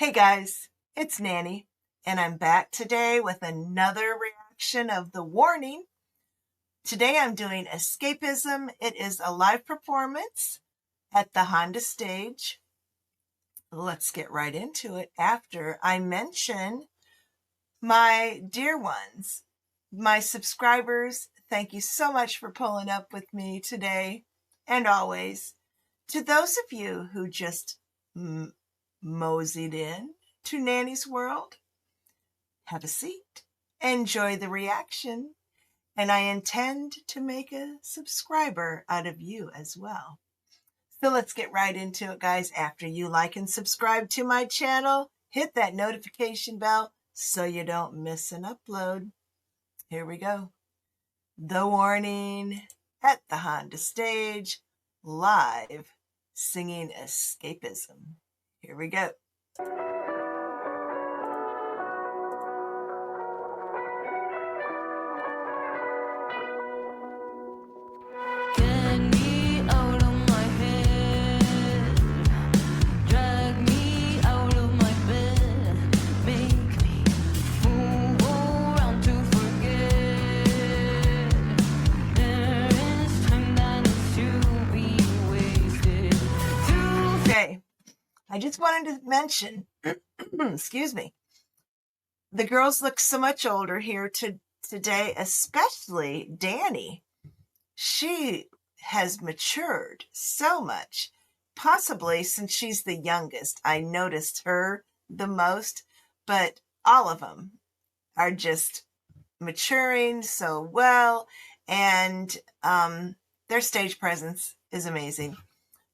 Hey guys, it's Nanny, and I'm back today with another reaction of The Warning. Today I'm doing Escapism. It is a live performance at the Honda stage. Let's get right into it after I mention my dear ones, my subscribers. Thank you so much for pulling up with me today and always. To those of you who just moseyed in to Nanny's world, have a seat, enjoy the reaction, and I intend to make a subscriber out of you as well. So let's get right into it, guys. After you like and subscribe to my channel, hit that notification bell so you don't miss an upload. Here we go. The Warning at the Honda stage, live, singing Escapism. Here we go. I just wanted to mention, excuse me, the girls look so much older here today, especially Dany. She has matured so much, possibly since she's the youngest. I noticed her the most, but all of them are just maturing so well, and their stage presence is amazing.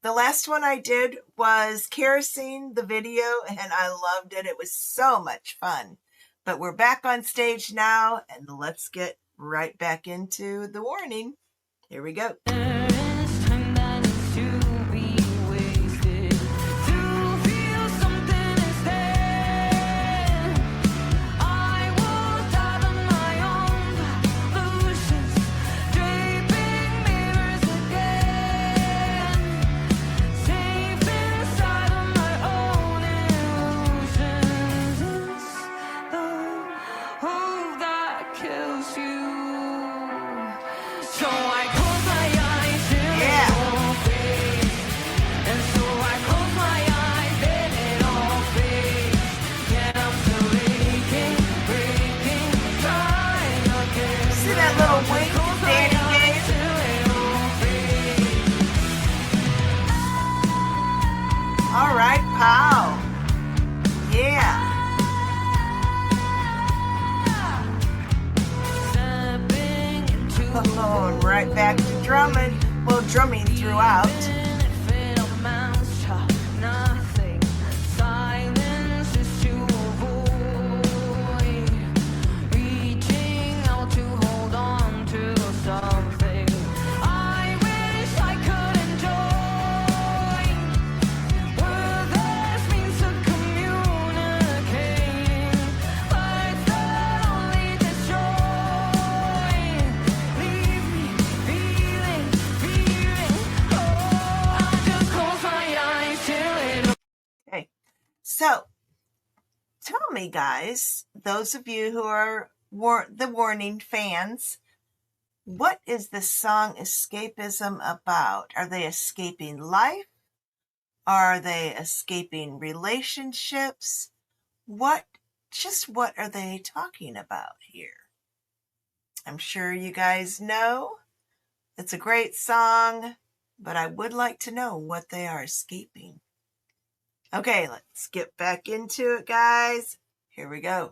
The last one I did was Kerosene, the video, and I loved it. It was so much fun. But we're back on stage now, and let's get right back into The Warning. Here we go. All right, pow. Yeah. Oh, and right back to drumming. Well, drumming throughout. So, tell me, guys, those of you who are the Warning fans, what is the song Escapism about? Are they escaping life? Are they escaping relationships? What are they talking about here? I'm sure you guys know. It's a great song, but I would like to know what they are escaping. Okay, let's get back into it, guys. Here we go.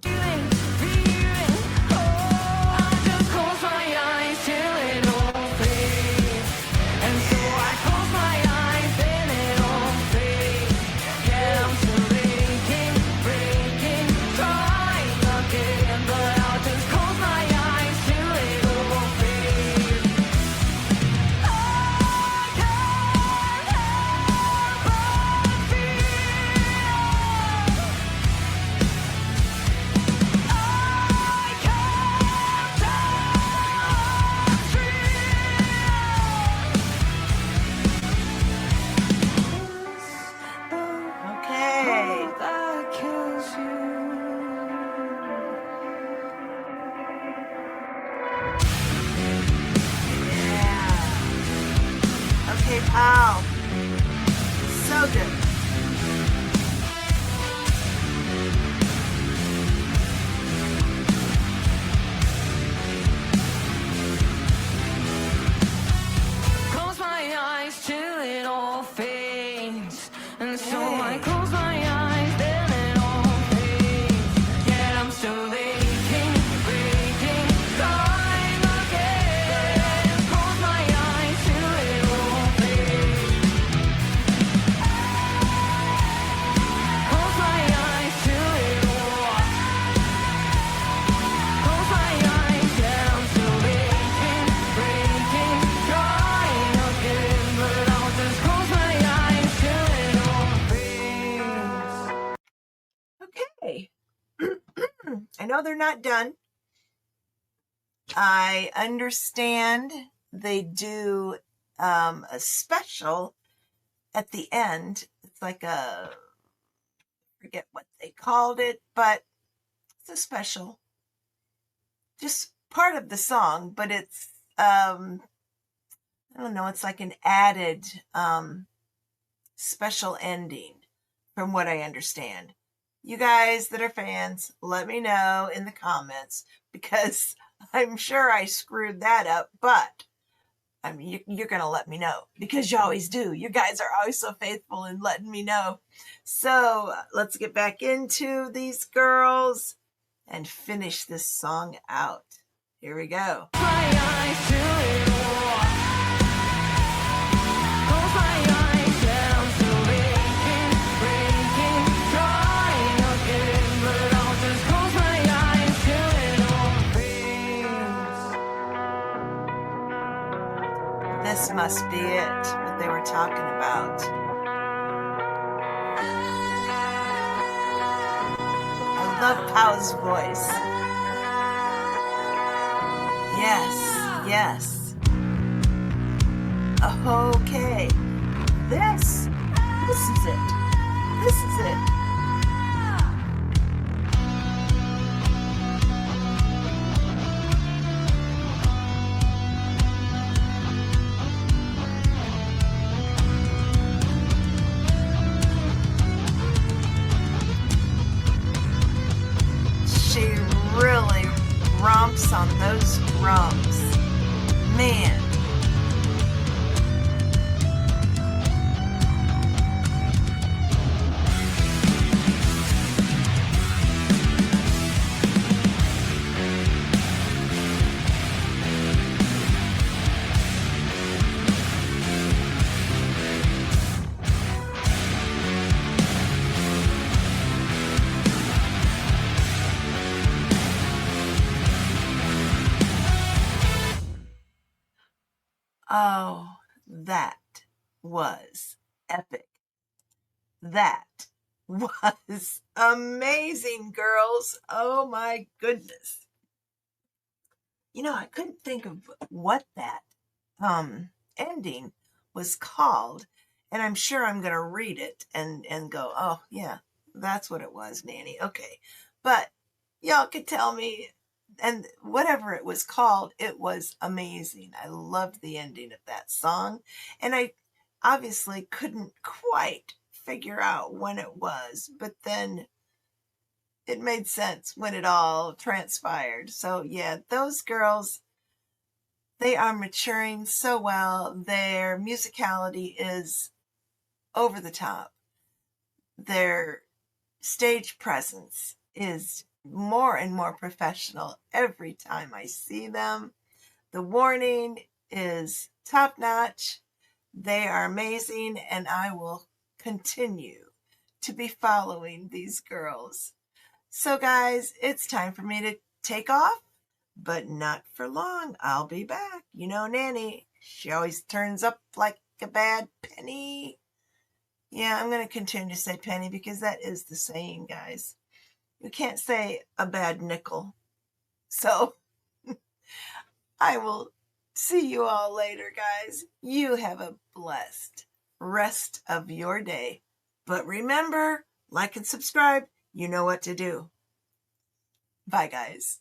So good. Close my eyes till it all fades, and so I close my eyes, then it all fades. Yet I'm still aching, breaking, crying again. Close my eyes till it all fades. Close my eyes till it all. Close my eyes, yet I'm still aching, breaking, crying again. But I'll just close my eyes till it all fades. Okay. I know they're not done. I understand they do a special at the end. It's like I forget what they called it, but it's a special. Just part of the song, but it's, I don't know, it's like an added special ending from what I understand. You guys that are fans, let me know in the comments, because I'm sure I screwed that up, but I mean, you're going to let me know, because you always do. You guys are always so faithful in letting me know. So let's get back into these girls and finish this song out. Here we go. My eyes till it all. Close my eyes, yet I'm still aching, breaking, trying again. But I'll just close my eyes till it all fades. This must be it, what they were talking about. I love Pow's voice. Yes, yes. Okay. This is it. This is it. She really romps on those drums. Man. Oh, that was epic. That was amazing, girls. Oh my goodness. You know, I couldn't think of what that ending was called, and I'm sure I'm going to read it and go, oh yeah, that's what it was, Nanny. Okay. But y'all could tell me, and whatever it was called, it was amazing. I loved the ending of that song, and I obviously couldn't quite figure out when it was, but then it made sense when it all transpired. So yeah, those girls, they are maturing so well. Their musicality is over the top. Their stage presence is more and more professional every time I see them. The warning is top notch. They are amazing, and I will continue to be following these girls. So guys, it's time for me to take off, but not for long. I'll be back. You know Nanny, she always turns up like a bad penny. Yeah, I'm going to continue to say penny because that is the saying, guys. You can't say a bad nickel. So I will see you all later, guys. You have a blessed rest of your day. But remember, like and subscribe. You know what to do. Bye, guys.